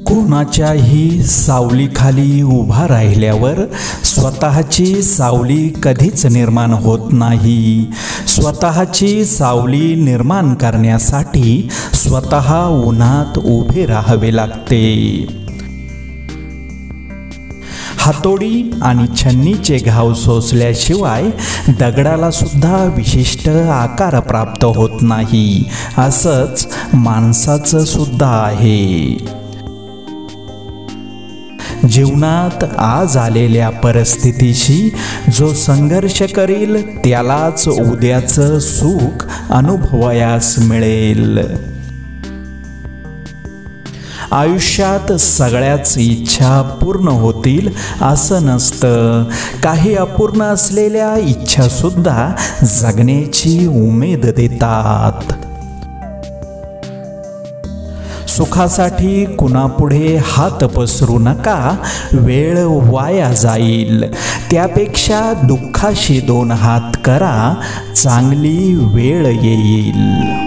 कोणाच्याही सावलीखाली उभा राहिल्यावर स्वतःची सावली कधीच निर्माण होत नाही. स्वतःची सावली निर्माण करण्यासाठी स्वतः उन्हात उभे राहावे लागते. हातोडी आणि छन्नीचे घाव सोसल्याशिवाय दगडाला सुद्धा विशिष्ट आकार प्राप्त होत नाही. असंच माणसाचं सुद्धा आहे. जीवनात आज आलेल्या परिस्थितीशी जो संघर्ष करील त्यालाच उद्याचं सुख अनुभवायास मिळेल. आयुष्यात सगळ्याच इच्छा पूर्ण होतील असं नसतं. काही अपूर्ण असलेल्या इच्छासुद्धा जगण्याची उमेद देतात. सुखासाठी कुणापुढे हात पसरू नका, वेळ वाया जाईल. त्यापेक्षा दुःखाशी दोन हात करा, चांगली वेळ येईल.